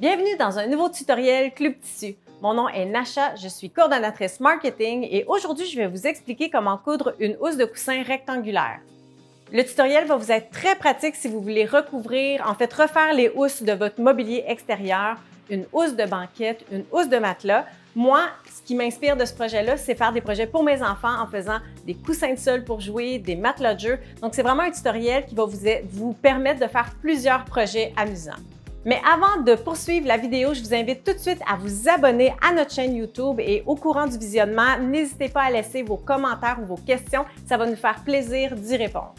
Bienvenue dans un nouveau tutoriel Club Tissu. Mon nom est Nasha, je suis coordonnatrice marketing et aujourd'hui, je vais vous expliquer comment coudre une housse de coussin rectangulaire. Le tutoriel va vous être très pratique si vous voulez recouvrir, refaire les housses de votre mobilier extérieur, une housse de banquette, une housse de matelas. Moi, ce qui m'inspire de ce projet-là, c'est faire des projets pour mes enfants en faisant des coussins de sol pour jouer, des matelas de jeu. Donc, c'est vraiment un tutoriel qui va vous permettre de faire plusieurs projets amusants. Mais avant de poursuivre la vidéo, je vous invite tout de suite à vous abonner à notre chaîne YouTube et au courant du visionnement, n'hésitez pas à laisser vos commentaires ou vos questions, ça va nous faire plaisir d'y répondre.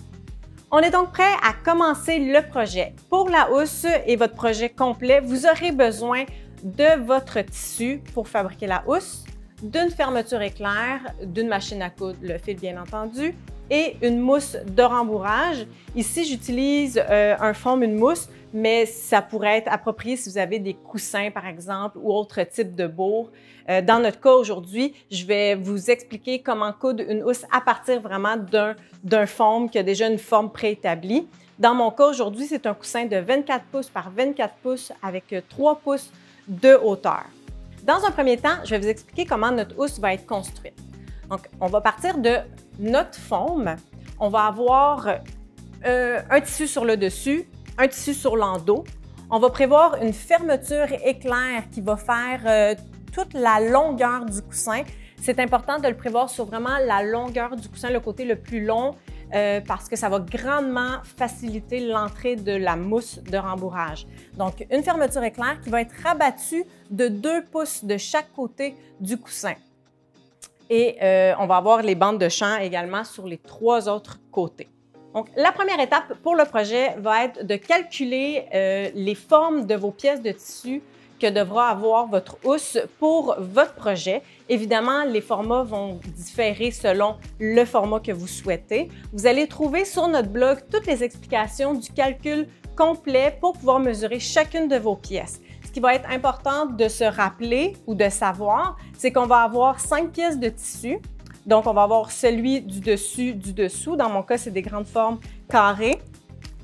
On est donc prêt à commencer le projet. Pour la housse et votre projet complet, vous aurez besoin de votre tissu pour fabriquer la housse, d'une fermeture éclair, d'une machine à coudre, le fil bien entendu, et une mousse de rembourrage. Ici, j'utilise un foam, une mousse, mais ça pourrait être approprié si vous avez des coussins, par exemple, ou autre type de bourre. Dans notre cas aujourd'hui, je vais vous expliquer comment coudre une housse à partir vraiment d'un foam qui a déjà une forme préétablie. Dans mon cas aujourd'hui, c'est un coussin de 24 pouces par 24 pouces avec 3 pouces de hauteur. Dans un premier temps, je vais vous expliquer comment notre housse va être construite. Donc, on va partir de notre foam. On va avoir un tissu sur le dessus, un tissu sur l'endos. On va prévoir une fermeture éclair qui va faire toute la longueur du coussin. C'est important de le prévoir sur vraiment la longueur du coussin, le côté le plus long, parce que ça va grandement faciliter l'entrée de la mousse de rembourrage. Donc, une fermeture éclair qui va être rabattue de 2 pouces de chaque côté du coussin. Et on va avoir les bandes de champ également sur les 3 autres côtés. Donc, la première étape pour le projet va être de calculer les formes de vos pièces de tissu que devra avoir votre housse pour votre projet. Évidemment, les formats vont différer selon le format que vous souhaitez. Vous allez trouver sur notre blog toutes les explications du calcul complet pour pouvoir mesurer chacune de vos pièces. Ce qui va être important de se rappeler ou de savoir, c'est qu'on va avoir 5 pièces de tissu. Donc, on va avoir celui du dessus, du dessous. Dans mon cas, c'est des grandes formes carrées.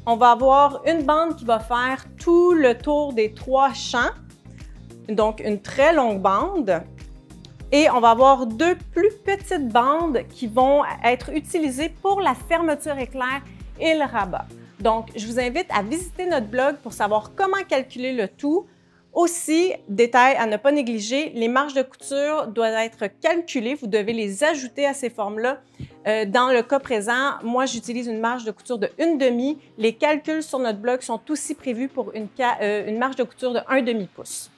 On va avoir une bande qui va faire tout le tour des 3 champs. Donc, une très longue bande. Et on va avoir 2 plus petites bandes qui vont être utilisées pour la fermeture éclair et le rabat. Donc, je vous invite à visiter notre blog pour savoir comment calculer le tout. Aussi, détail à ne pas négliger, les marges de couture doivent être calculées. Vous devez les ajouter à ces formes-là. Dans le cas présent, moi, j'utilise une marge de couture de 1/2. Les calculs sur notre blog sont aussi prévus pour une marge de couture de 1/2 pouce.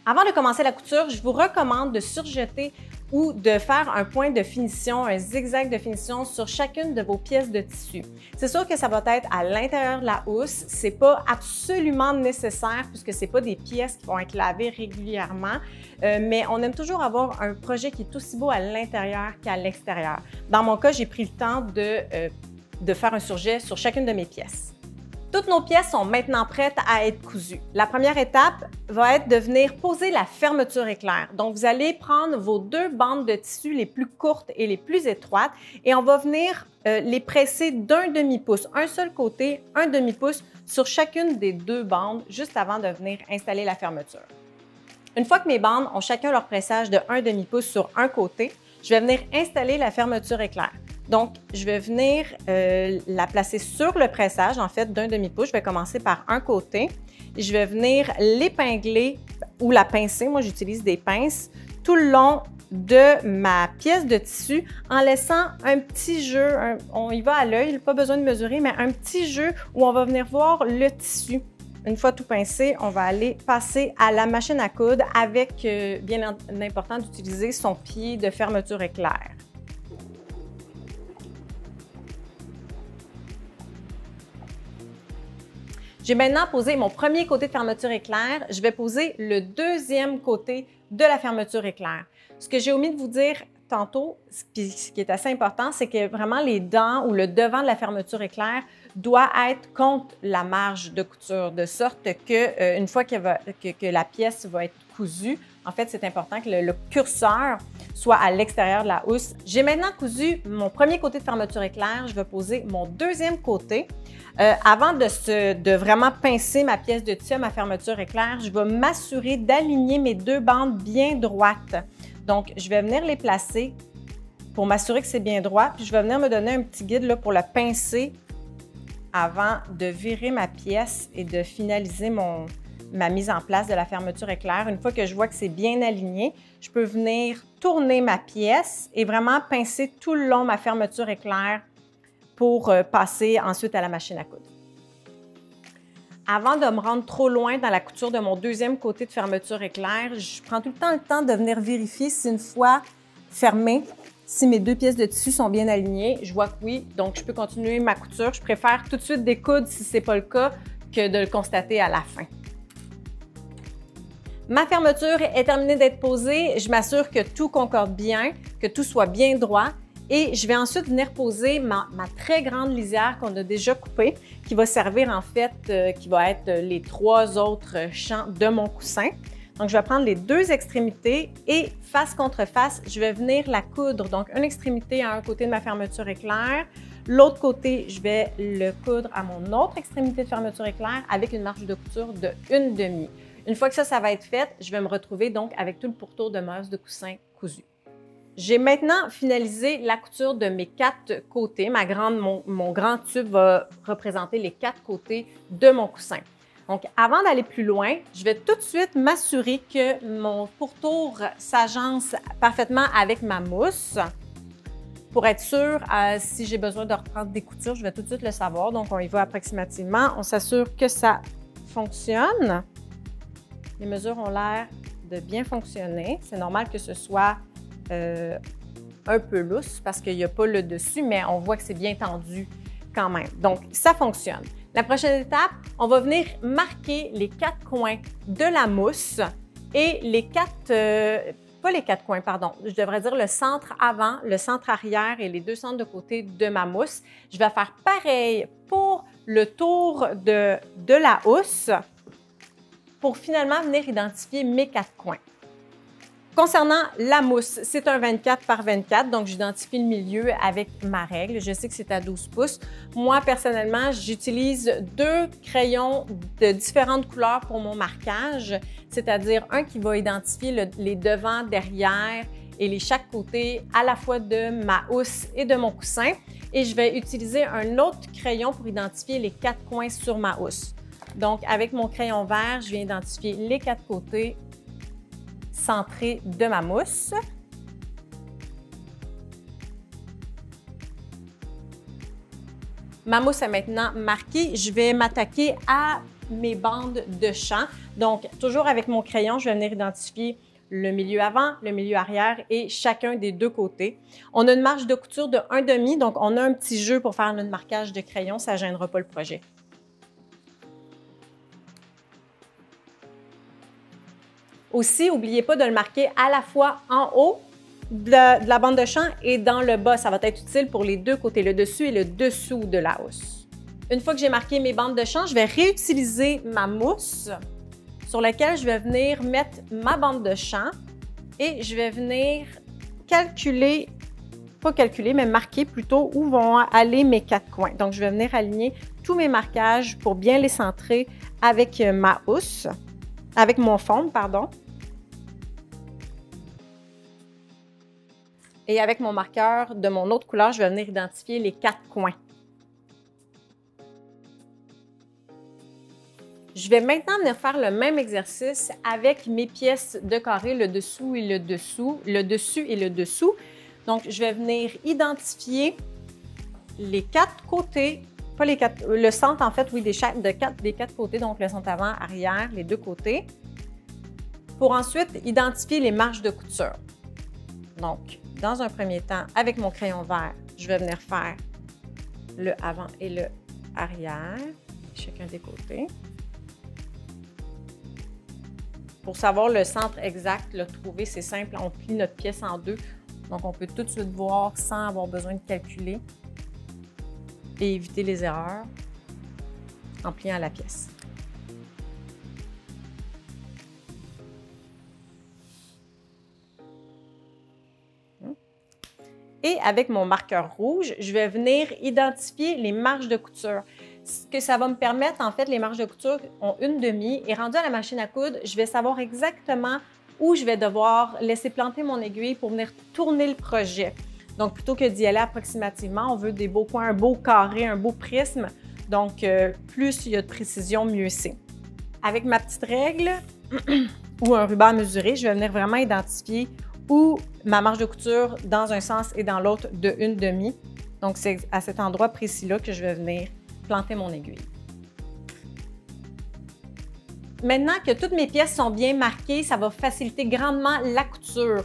Avant de commencer la couture, je vous recommande de surjeter ou de faire un point de finition, un zigzag de finition sur chacune de vos pièces de tissu. C'est sûr que ça va être à l'intérieur de la housse. C'est pas absolument nécessaire puisque c'est pas des pièces qui vont être lavées régulièrement, mais on aime toujours avoir un projet qui est aussi beau à l'intérieur qu'à l'extérieur. Dans mon cas, j'ai pris le temps de faire un surjet sur chacune de mes pièces. Toutes nos pièces sont maintenant prêtes à être cousues. La première étape va être de venir poser la fermeture éclair. Donc, vous allez prendre vos 2 bandes de tissu les plus courtes et les plus étroites et on va venir les presser d'1/2 pouce, un seul côté, 1/2 pouce sur chacune des 2 bandes juste avant de venir installer la fermeture. Une fois que mes bandes ont chacun leur pressage de 1/2 pouce sur un côté, je vais venir installer la fermeture éclair. Donc, je vais venir la placer sur le pressage, en fait, d'1/2 pouce. Je vais commencer par un côté. Je vais venir l'épingler ou la pincer. Moi, j'utilise des pinces tout le long de ma pièce de tissu en laissant un petit jeu. On y va à l'œil, pas besoin de mesurer, mais un petit jeu où on va venir voir le tissu. Une fois tout pincé, on va aller passer à la machine à coudre avec, bien important, d'utiliser son pied de fermeture éclair. J'ai maintenant posé mon premier côté de fermeture éclair. Je vais poser le deuxième côté de la fermeture éclair. Ce que j'ai omis de vous dire tantôt, ce qui est assez important, c'est que vraiment les dents ou le devant de la fermeture éclair doit être contre la marge de couture, de sorte que une fois que la pièce va être cousue, en fait, c'est important que le curseur soit à l'extérieur de la housse. J'ai maintenant cousu mon premier côté de fermeture éclair. Je vais poser mon deuxième côté. Avant de vraiment pincer ma pièce de tissu à ma fermeture éclair, je vais m'assurer d'aligner mes deux bandes bien droites. Donc, je vais venir les placer pour m'assurer que c'est bien droit. Puis, je vais venir me donner un petit guide là, pour le pincer avant de virer ma pièce et de finaliser ma mise en place de la fermeture éclair. Une fois que je vois que c'est bien aligné, je peux venir tourner ma pièce et vraiment pincer tout le long ma fermeture éclair pour passer ensuite à la machine à coudre. Avant de me rendre trop loin dans la couture de mon deuxième côté de fermeture éclair, je prends tout le temps de venir vérifier si une fois fermée, si mes deux pièces de tissu sont bien alignées. Je vois que oui, donc je peux continuer ma couture. Je préfère tout de suite découdre si ce n'est pas le cas que de le constater à la fin. Ma fermeture est terminée d'être posée. Je m'assure que tout concorde bien, que tout soit bien droit. Et je vais ensuite venir poser ma très grande lisière qu'on a déjà coupée, qui va servir en fait, qui va être les trois autres champs de mon coussin. Donc, je vais prendre les deux extrémités et face contre face, je vais venir la coudre. Donc, une extrémité à un côté de ma fermeture éclair. L'autre côté, je vais le coudre à mon autre extrémité de fermeture éclair avec une marge de couture de 1/2. Une fois que ça va être fait, je vais me retrouver donc avec tout le pourtour de ma housse de coussin cousu. J'ai maintenant finalisé la couture de mes 4 côtés. Mon grand tube va représenter les 4 côtés de mon coussin. Donc, avant d'aller plus loin, je vais tout de suite m'assurer que mon pourtour s'agence parfaitement avec ma mousse. Pour être sûr, si j'ai besoin de reprendre des coutures, je vais tout de suite le savoir. Donc, on y va approximativement. On s'assure que ça fonctionne. Les mesures ont l'air de bien fonctionner. C'est normal que ce soit un peu lousse parce qu'il n'y a pas le dessus, mais on voit que c'est bien tendu quand même. Donc, ça fonctionne. La prochaine étape, on va venir marquer les 4 coins de la mousse et les 4, pas les 4 coins, pardon, je devrais dire le centre avant, le centre arrière et les 2 centres de côté de ma mousse. Je vais faire pareil pour le tour de la housse pour finalement venir identifier mes 4 coins. Concernant la mousse, c'est un 24 par 24, donc j'identifie le milieu avec ma règle. Je sais que c'est à 12 pouces. Moi, personnellement, j'utilise 2 crayons de différentes couleurs pour mon marquage, c'est-à-dire un qui va identifier les devants, derrière et chaque côté à la fois de ma housse et de mon coussin. Et je vais utiliser un autre crayon pour identifier les 4 coins sur ma housse. Donc, avec mon crayon vert, je viens identifier les 4 côtés centré de ma mousse. Ma mousse est maintenant marquée. Je vais m'attaquer à mes bandes de champ. Donc, toujours avec mon crayon, je vais venir identifier le milieu avant, le milieu arrière et chacun des 2 côtés. On a une marge de couture de 1/2, donc on a un petit jeu pour faire notre marquage de crayon. Ça ne gênera pas le projet. Aussi, n'oubliez pas de le marquer à la fois en haut de la bande de champ et dans le bas. Ça va être utile pour les 2 côtés, le dessus et le dessous de la housse. Une fois que j'ai marqué mes bandes de champ, je vais réutiliser ma mousse sur laquelle je vais venir mettre ma bande de champ et je vais venir calculer, pas calculer, mais marquer plutôt où vont aller mes 4 coins. Donc, je vais venir aligner tous mes marquages pour bien les centrer avec ma housse, avec mon fond, pardon. Et avec mon marqueur de mon autre couleur, je vais venir identifier les 4 coins. Je vais maintenant venir faire le même exercice avec mes pièces de carré, le dessous et le dessous, le dessus et le dessous. Donc, je vais venir identifier les 4 côtés, pas les 4, le centre en fait, oui, des 4 côtés, donc le centre avant, arrière, les 2 côtés, pour ensuite identifier les marges de couture. Donc, dans un premier temps, avec mon crayon vert, je vais venir faire le avant et le arrière, chacun des côtés. Pour savoir le centre exact, le trouver, c'est simple, on plie notre pièce en 2. Donc, on peut tout de suite voir sans avoir besoin de calculer et éviter les erreurs en pliant la pièce. Et avec mon marqueur rouge, je vais venir identifier les marges de couture. Ce que ça va me permettre, en fait, les marges de couture ont 1/2 et rendu à la machine à coudre, je vais savoir exactement où je vais devoir laisser planter mon aiguille pour venir tourner le projet. Donc, plutôt que d'y aller approximativement, on veut des beaux coins, un beau carré, un beau prisme. Donc, plus il y a de précision, mieux c'est. Avec ma petite règle ou un ruban à mesurer, je vais venir vraiment identifier où ma marge de couture dans un sens et dans l'autre de 1/2. Donc, c'est à cet endroit précis-là que je vais venir planter mon aiguille. Maintenant que toutes mes pièces sont bien marquées, ça va faciliter grandement la couture.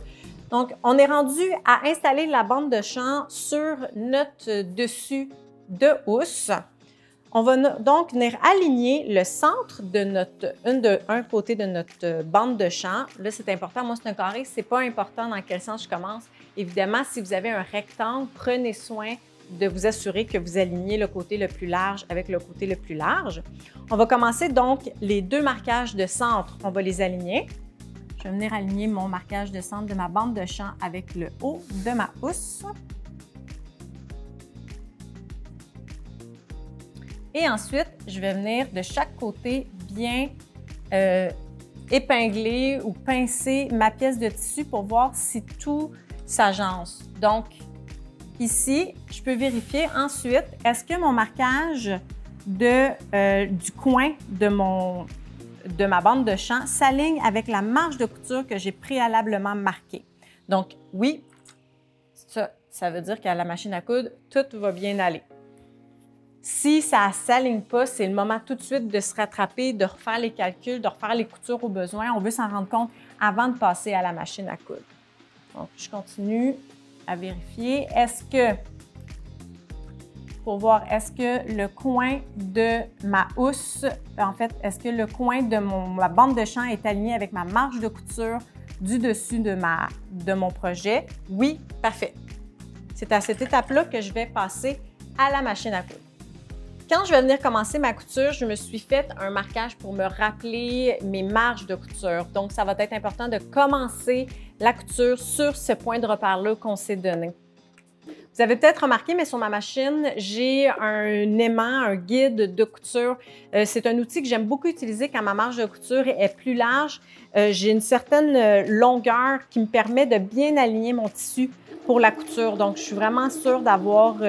Donc, on est rendu à installer la bande de champ sur notre dessus de housse. On va donc venir aligner le centre de un côté de notre bande de champ. Là, c'est important. Moi, c'est un carré. Ce n'est pas important dans quel sens je commence. Évidemment, si vous avez un rectangle, prenez soin de vous assurer que vous alignez le côté le plus large avec le côté le plus large. On va commencer donc les 2 marquages de centre. On va les aligner. Je vais venir aligner mon marquage de centre de ma bande de champ avec le haut de ma housse. Et ensuite, je vais venir de chaque côté bien épingler ou pincer ma pièce de tissu pour voir si tout s'agence. Donc, ici, je peux vérifier ensuite, est-ce que mon marquage du coin de ma bande de champ s'aligne avec la marge de couture que j'ai préalablement marquée. Donc, oui, ça veut dire qu'à la machine à coudre, tout va bien aller. Si ça ne s'aligne pas, c'est le moment tout de suite de se rattraper, de refaire les calculs, de refaire les coutures au besoin. On veut s'en rendre compte avant de passer à la machine à coudre. Donc, je continue à vérifier. Pour voir, est-ce que le coin de ma housse, en fait, est-ce que le coin de ma bande de champ est aligné avec ma marge de couture du dessus de mon projet? Oui, parfait. C'est à cette étape-là que je vais passer à la machine à coudre. Quand je vais venir commencer ma couture, je me suis fait un marquage pour me rappeler mes marges de couture. Donc, ça va être important de commencer la couture sur ce point de repère-là qu'on s'est donné. Vous avez peut-être remarqué, mais sur ma machine, j'ai un aimant, un guide de couture. C'est un outil que j'aime beaucoup utiliser quand ma marge de couture est plus large. J'ai une certaine longueur qui me permet de bien aligner mon tissu pour la couture. Donc, je suis vraiment sûre d'avoir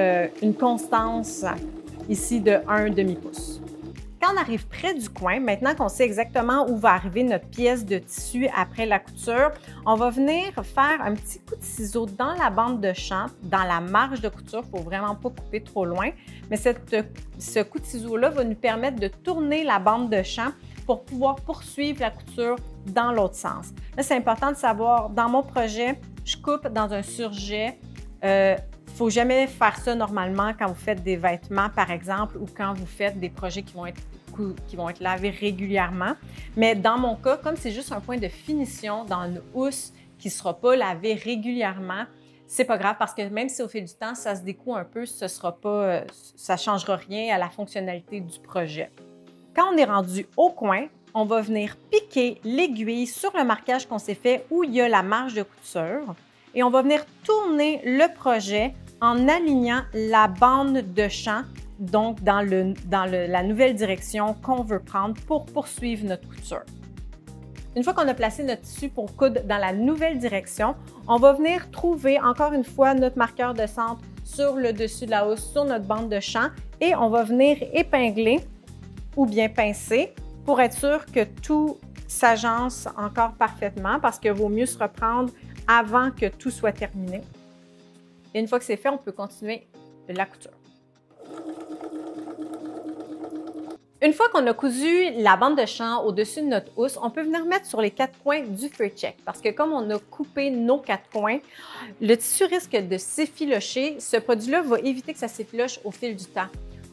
une constance ici de 1/2 pouce. Quand on arrive près du coin, maintenant qu'on sait exactement où va arriver notre pièce de tissu après la couture, on va venir faire un petit coup de ciseau dans la bande de champ, dans la marge de couture. Il ne faut vraiment pas couper trop loin, mais ce coup de ciseau-là va nous permettre de tourner la bande de champ pour pouvoir poursuivre la couture dans l'autre sens. Là, c'est important de savoir, dans mon projet, je coupe dans un surjet. Il ne faut jamais faire ça normalement quand vous faites des vêtements, par exemple, ou quand vous faites des projets qui vont être lavés régulièrement. Mais dans mon cas, comme c'est juste un point de finition dans une housse qui ne sera pas lavée régulièrement, c'est pas grave parce que même si au fil du temps, ça se découd un peu, ça ne changera rien à la fonctionnalité du projet. Quand on est rendu au coin, on va venir piquer l'aiguille sur le marquage qu'on s'est fait où il y a la marge de couture et on va venir tourner le projet en alignant la bande de champ, donc dans la nouvelle direction qu'on veut prendre pour poursuivre notre couture. Une fois qu'on a placé notre tissu pour coudre dans la nouvelle direction, on va venir trouver encore une fois notre marqueur de centre sur le dessus de la housse, sur notre bande de champ et on va venir épingler ou bien pincer pour être sûr que tout s'agence encore parfaitement parce qu'il vaut mieux se reprendre avant que tout soit terminé. Et une fois que c'est fait, on peut continuer la couture. Une fois qu'on a cousu la bande de champ au-dessus de notre housse, on peut venir mettre sur les 4 coins du feu check parce que comme on a coupé nos 4 coins, le tissu risque de s'effilocher. Ce produit-là va éviter que ça s'effiloche au fil du temps.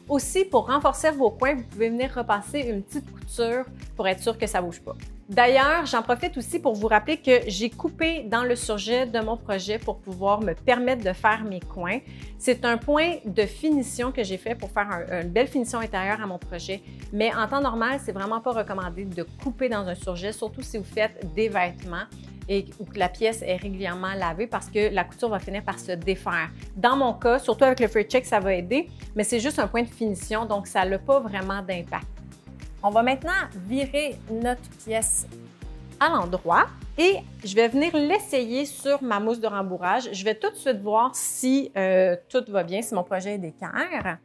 Aussi, pour renforcer vos coins, vous pouvez venir repasser une petite couture pour être sûr que ça ne bouge pas. D'ailleurs, j'en profite aussi pour vous rappeler que j'ai coupé dans le surjet de mon projet pour pouvoir me permettre de faire mes coins. C'est un point de finition que j'ai fait pour faire une belle finition intérieure à mon projet. Mais en temps normal, c'est vraiment pas recommandé de couper dans un surjet, surtout si vous faites des vêtements. ou que la pièce est régulièrement lavée parce que la couture va finir par se défaire. Dans mon cas, surtout avec le Free Check, ça va aider, mais c'est juste un point de finition, donc ça n'a pas vraiment d'impact. On va maintenant virer notre pièce à l'endroit et je vais venir l'essayer sur ma mousse de rembourrage. Je vais tout de suite voir si tout va bien, si mon projet est d'équerre.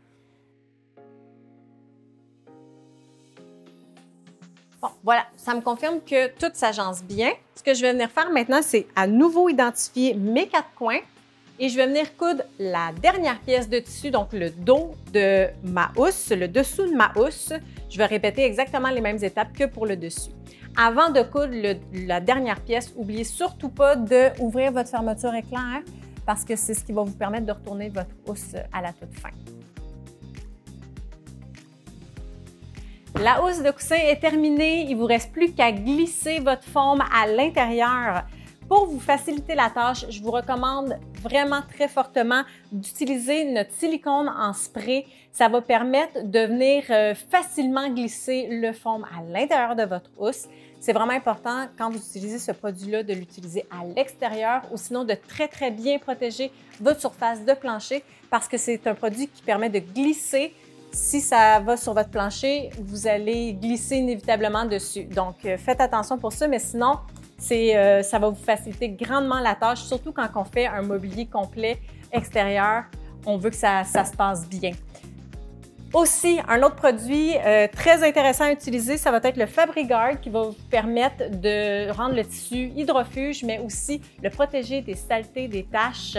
Bon, voilà, ça me confirme que tout s'agence bien. Ce que je vais venir faire maintenant, c'est à nouveau identifier mes 4 coins et je vais venir coudre la dernière pièce de tissu, donc le dos de ma housse, le dessous de ma housse. Je vais répéter exactement les mêmes étapes que pour le dessus. Avant de coudre la dernière pièce, n'oubliez surtout pas d'ouvrir votre fermeture éclair parce que c'est ce qui va vous permettre de retourner votre housse à la toute fin. La housse de coussin est terminée. Il ne vous reste plus qu'à glisser votre forme à l'intérieur. Pour vous faciliter la tâche, je vous recommande vraiment très fortement d'utiliser notre silicone en spray. Ça va permettre de venir facilement glisser le foam à l'intérieur de votre housse. C'est vraiment important quand vous utilisez ce produit-là de l'utiliser à l'extérieur ou sinon de très bien protéger votre surface de plancher parce que c'est un produit qui permet de glisser. Si ça va sur votre plancher, vous allez glisser inévitablement dessus. Donc, faites attention pour ça, mais sinon, ça va vous faciliter grandement la tâche, surtout quand on fait un mobilier complet extérieur. On veut que ça se passe bien. Aussi, un autre produit très intéressant à utiliser, ça va être le Fabri-Gard qui va vous permettre de rendre le tissu hydrofuge, mais aussi le protéger des saletés, des taches.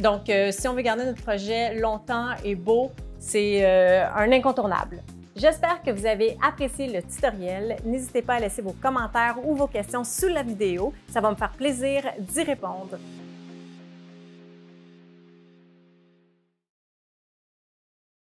Donc, si on veut garder notre projet longtemps et beau, c'est un incontournable. J'espère que vous avez apprécié le tutoriel. N'hésitez pas à laisser vos commentaires ou vos questions sous la vidéo. Ça va me faire plaisir d'y répondre.